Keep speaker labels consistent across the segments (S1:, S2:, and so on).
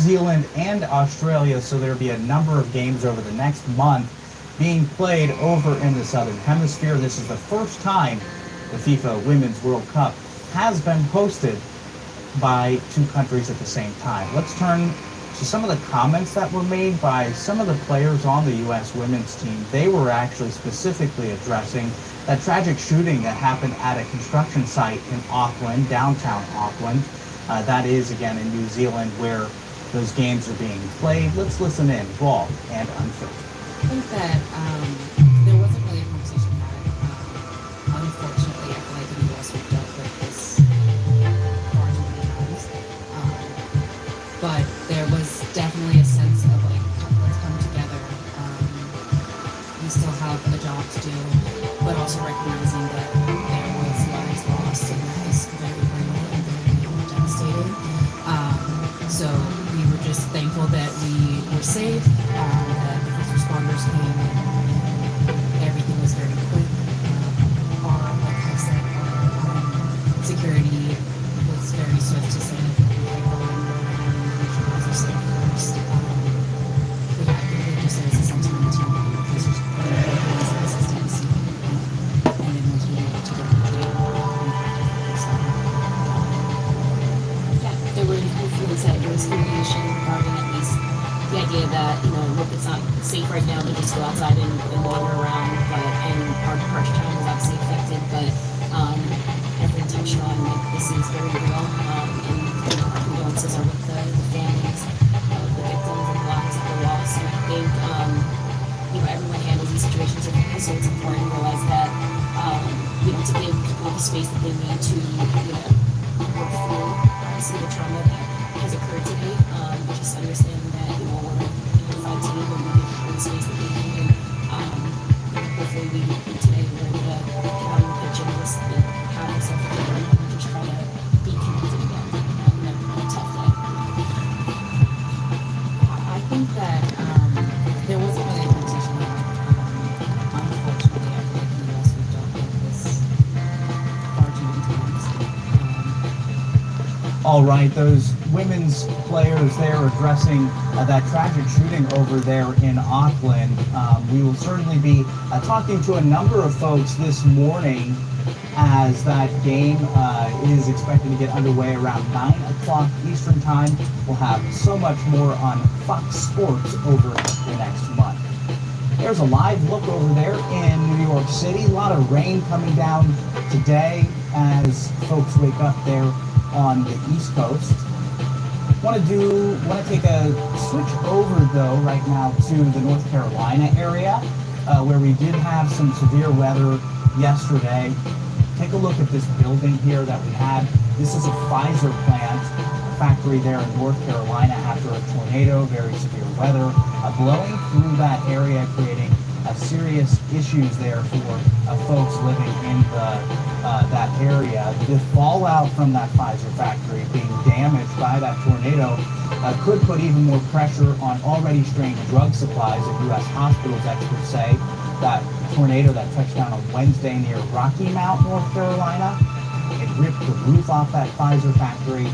S1: Zealand and Australia, so there'll be a number of games over the next month being played over in the Southern Hemisphere. This is the first time the FIFA Women's World Cup has been hosted by two countries at the same time. Let's turn to some of the comments that were made by some of the players on the U.S. women's team. They were actually specifically addressing that tragic shooting that happened at a construction site in Auckland, downtown Auckland. That is, again, in New Zealand, where those games are being played. Let's listen in, raw and unfiltered.
S2: I think that there wasn't really a conversation had. Unfortunately, I feel like in the U.S. we've dealt with this far too many times. But there was definitely a sense of like, let's come together. We still have a job to do, but also recognizing that there was lives lost and that is very real and very devastating. So we were just thankful that we were safe, that the first responders came and everything was very quick. Like I said, our security was very swift to say, like, go and make sure guys are safe first. We have to just as a sentiment to officers, this is Tennessee, and then once we were able to go to jail,
S3: there were influence that there was communication regarding at least the idea that, look, it's not safe right now to just go outside and wander around, and our departure time was obviously affected, but everyone touched on, like, this is very real, and our condolences are with the families of the victims and the lives that were lost, and I think, everyone handles these situations differently, so it's important to realize that, to give people the space that they need to, work through see the trauma that has occurred today, but just understanding that, we're a unified team and we give people the space that they need, and hopefully today we're able to get out on the pitch and just have ourselves together and just try to be connected again in a tough day.
S2: I think that there wasn't really a conversation unfortunately, I feel like in the U.S. we've dealt with this far too many times.
S1: All right, those women's players there addressing that tragic shooting over there in Auckland. We will certainly be talking to a number of folks this morning as that game is expected to get underway around 9 o'clock Eastern Time. We'll have so much more on Fox Sports over the next month. There's a live look over there in New York City. A lot of rain coming down today as folks wake up there on the East Coast. Want to take a switch over though right now to the North Carolina area where we did have some severe weather yesterday. Take a look at this building here that we had. This is a Pfizer plant, a factory there in North Carolina after a tornado, very severe weather blowing through that area, creating serious issues there for folks living in that area. The fallout from that Pfizer factory being damaged by that tornado could put even more pressure on already strained drug supplies at U.S. hospitals. Experts say that tornado that touched down on Wednesday near Rocky Mount, North Carolina, it ripped the roof off that Pfizer factory,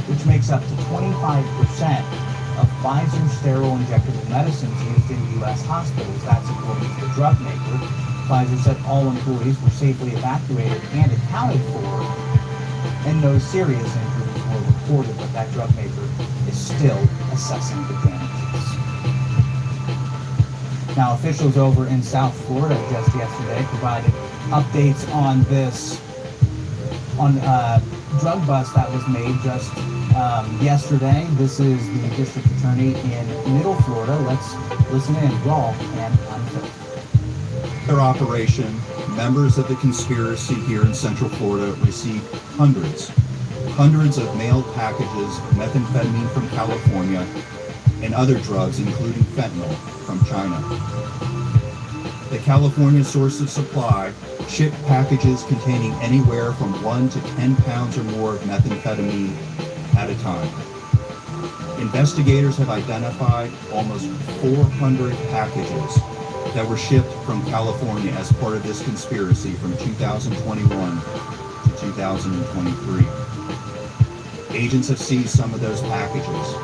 S1: which makes up to 25% of Pfizer's sterile injectable medicines used in U.S. hospitals. That's according to the drug maker. Pfizer said all employees were safely evacuated and accounted for, and no serious injuries were reported, but that drug maker is still assessing the damages. Now, officials over in South Florida just yesterday provided updates on this, drug bust that was made just yesterday. This is the district attorney in Middle Florida. Let's listen in, raw and unfiltered.
S4: Their operation, members of the conspiracy here in Central Florida received hundreds of mailed packages of methamphetamine from California and other drugs, including fentanyl, from China. The California source of supply shipped packages containing anywhere from 1 to 10 pounds or more of methamphetamine at a time. Investigators have identified almost 400 packages that were shipped from California as part of this conspiracy from 2021 to 2023. Agents have seized some of those packages,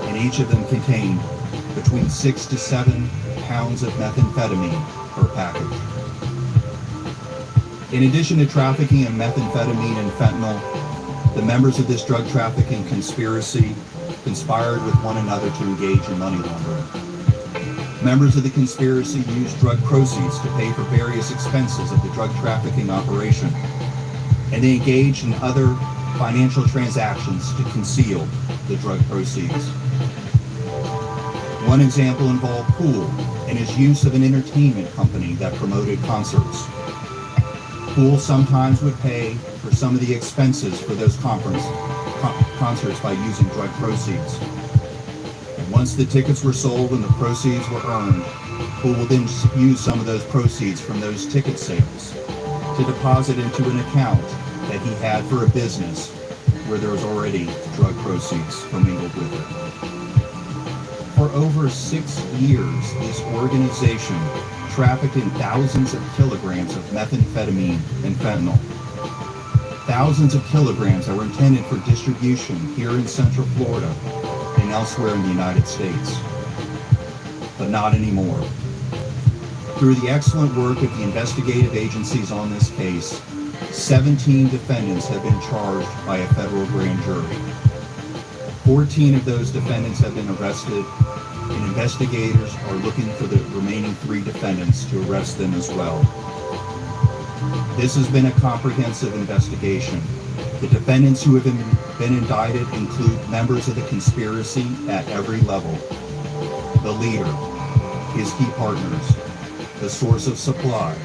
S4: and Each of them contained between 6 to 7 pounds of methamphetamine per package. In addition to trafficking in methamphetamine and fentanyl, the members of this drug trafficking conspiracy conspired with one another to engage in money laundering. Members of the conspiracy used drug proceeds to pay for various expenses of the drug trafficking operation, and they engaged in other financial transactions to conceal the drug proceeds. One example involved Poole and his use of an entertainment company that promoted concerts. Poole sometimes would pay for some of the expenses for those concerts by using drug proceeds. And once the tickets were sold and the proceeds were earned, Poole would then use some of those proceeds from those ticket sales to deposit into an account that he had for a business where there was already drug proceeds commingled with it. For over 6 years, this organization trafficked in thousands of kilograms of methamphetamine and fentanyl. Thousands of kilograms that were intended for distribution here in Central Florida and elsewhere in the United States. But not anymore. Through the excellent work of the investigative agencies on this case, 17 defendants have been charged by a federal grand jury. 14 of those defendants have been arrested, and investigators are looking for the remaining 3 defendants to arrest them as well. This has been a comprehensive investigation. The defendants who have been indicted include members of the conspiracy at every level: the leader, his key partners, the source of supply,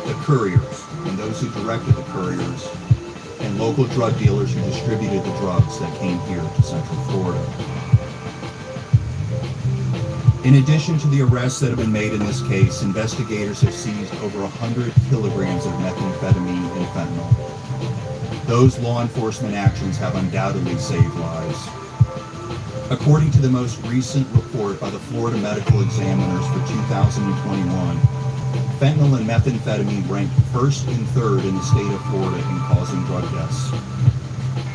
S4: the couriers, and those who directed the couriers, and local drug dealers who distributed the drugs that came here to Central Florida. In addition to the arrests that have been made in this case, investigators have seized over 100 kilograms of methamphetamine and fentanyl. Those law enforcement actions have undoubtedly saved lives. According to the most recent report by the Florida Medical Examiners for 2021, fentanyl and methamphetamine ranked first and third in the state of Florida in causing drug deaths.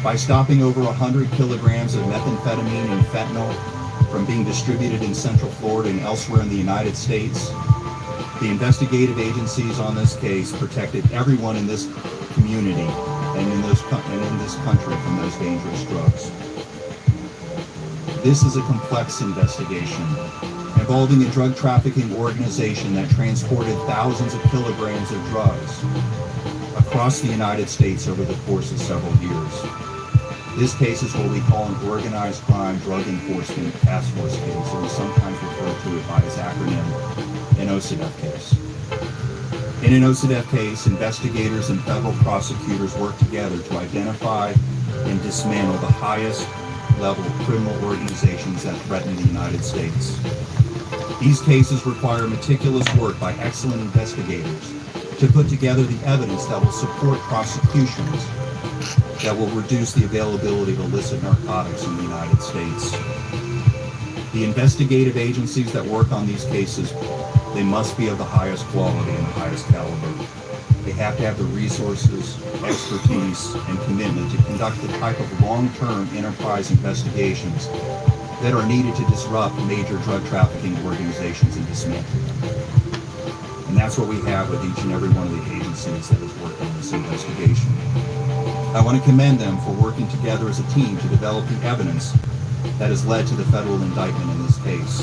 S4: By stopping over 100 kilograms of methamphetamine and fentanyl from being distributed in Central Florida and elsewhere in the United States, the investigative agencies on this case protected everyone in this community and in this country from those dangerous drugs. This is a complex investigation involving a drug trafficking organization that transported thousands of kilograms of drugs across the United States over the course of several years. This case is what we call an organized crime drug enforcement task force case, or we sometimes refer to it by its acronym, an OCDETF case. In an OCDETF case, investigators and federal prosecutors work together to identify and dismantle the highest level criminal organizations that threaten the United States. These cases require meticulous work by excellent investigators to put together the evidence that will support prosecutions that will reduce the availability of illicit narcotics in the United States. The investigative agencies that work on these cases, they must be of the highest quality and the highest caliber. They have to have the resources, expertise, and commitment to conduct the type of long-term enterprise investigations that are needed to disrupt major drug trafficking organizations and dismantle them. And that's what we have with each and every one of the agencies that has worked on this investigation. I want to commend them for working together as a team to develop the evidence that has led to the federal indictment in this case.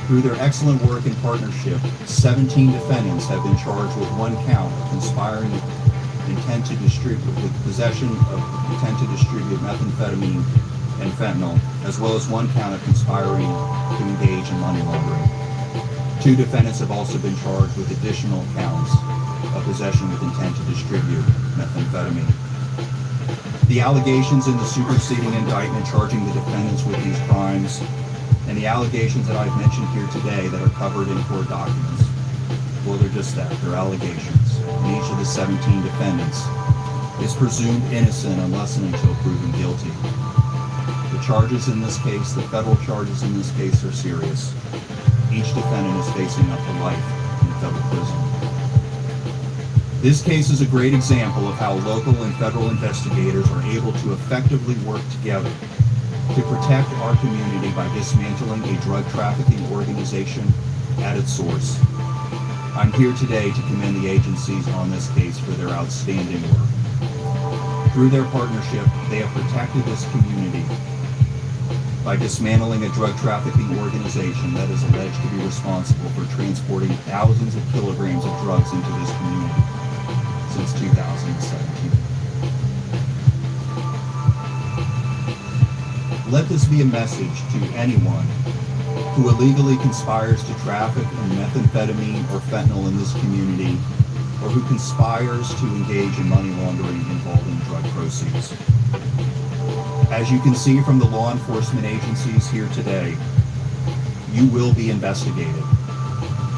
S4: Through their excellent work and partnership, 17 defendants have been charged with 1 count of conspiring with possession of intent to distribute methamphetamine and fentanyl, as well as 1 count of conspiring to engage in money laundering. 2 defendants have also been charged with additional counts of possession with intent to distribute methamphetamine. The allegations in the superseding indictment charging the defendants with these crimes and the allegations that I've mentioned here today that are covered in court documents, well, they're just that, they're allegations. And each of the 17 defendants is presumed innocent unless and until proven guilty. The charges in this case, the federal charges in this case, are serious. Each defendant is facing up to life in federal prison. This case is a great example of how local and federal investigators are able to effectively work together to protect our community by dismantling a drug trafficking organization at its source. I'm here today to commend the agencies on this case for their outstanding work. Through their partnership, they have protected this community by dismantling a drug trafficking organization that is alleged to be responsible for transporting thousands of kilograms of drugs into this community since 2017. Let this be a message to anyone who illegally conspires to traffic in methamphetamine or fentanyl in this community, or who conspires to engage in money laundering involving drug proceeds. As you can see from the law enforcement agencies here today, you will be investigated.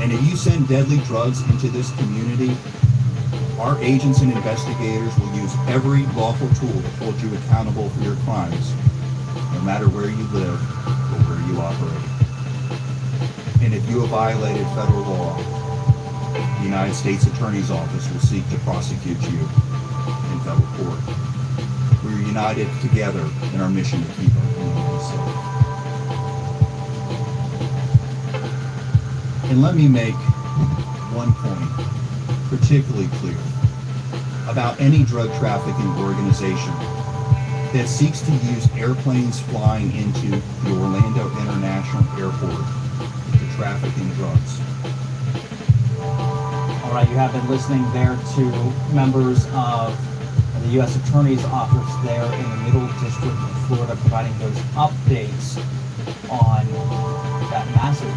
S4: And if you send deadly drugs into this community, our agents and investigators will use every lawful tool to hold you accountable for your crimes, no matter where you live or where you operate. And if you have violated federal law, the United States Attorney's Office will seek to prosecute you in federal court. We are united together in our mission to keep our community safe. And let me make one point particularly clear about any drug trafficking organization that seeks to use airplanes flying into the Orlando International Airport to traffic in drugs.
S1: All right, you have been listening there to members of the U.S. Attorney's Office there in the Middle District of Florida, providing those updates on that massive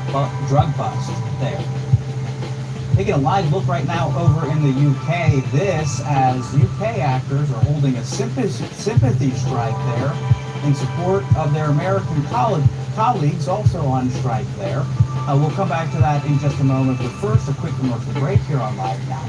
S1: drug bust there. Taking a live look right now over in the UK, this as UK actors are holding a sympathy strike there in support of their American colleagues also on strike there. We'll come back to that in just a moment, but first a quick commercial break here on Live Now.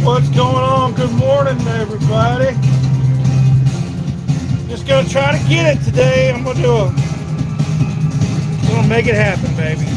S5: What's going on? Good morning, everybody. Just gonna try to get it today. I'm gonna make it happen, baby.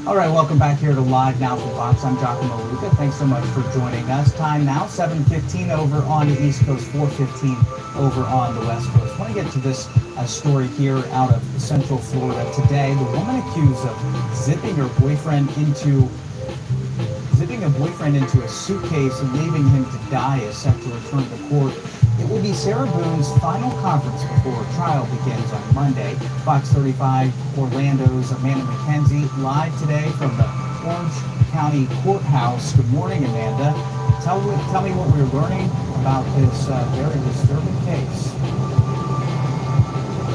S1: All right, welcome back here to Live Now from Fox. I'm Giacomo Luca. Thanks so much for joining us. Time now, 7:15 over on the East Coast, 4:15 over on the West Coast. I want to get to this a story here out of Central Florida today. The woman accused of zipping a boyfriend into a suitcase and leaving him to die is set to return to court. It will be Sarah Boone's final conference before trial begins on Monday. Fox 35 Orlando's Amanda McKenzie live today from the Orange County Courthouse. Good morning, Amanda. Tell me what we're learning about this very disturbing case.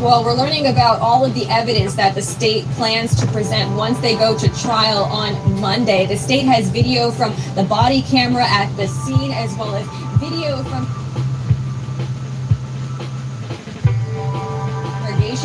S6: Well, we're learning about all of the evidence that the state plans to present once they go to trial on Monday. The state has video from the body camera at the scene, as well as video from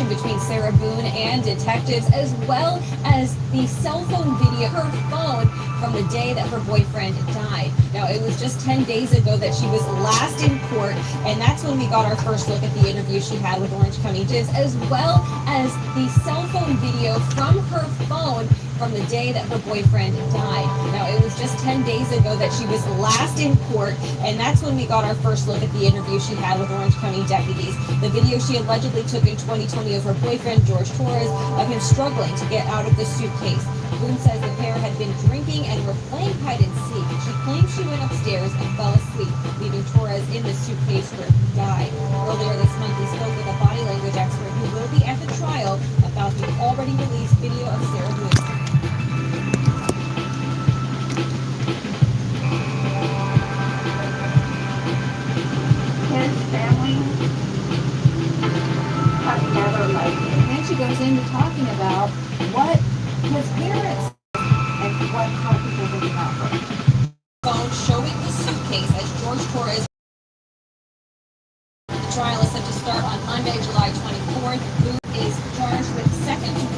S6: between Sarah Boone and detectives, as well as the cell phone video, her phone, from the day that her boyfriend died. Now, it was just 10 days ago that she was last in court, and that's when we got our first look at the interview she had with Orange County Diz, as well as the cell phone video from her phone from the day that her boyfriend died. Now, it was just 10 days ago that she was last in court, and that's when we got our first look at the interview she had with Orange County deputies. The video she allegedly took in 2020 of her boyfriend, George Torres, of him struggling to get out of the suitcase. Boone says the pair had been drinking and were playing hide and seek. She claims she went upstairs and fell asleep, leaving Torres in the suitcase where he died. Earlier this month, we spoke with a body language expert who will be at the trial about the already released video of Sarah Boone.
S7: His family got together like,
S2: And then she goes into talking about what his parents and how people think about her.
S6: Phone showing the suitcase as George Torres. The trial is set to start on Monday, July 24th. Boone is charged with second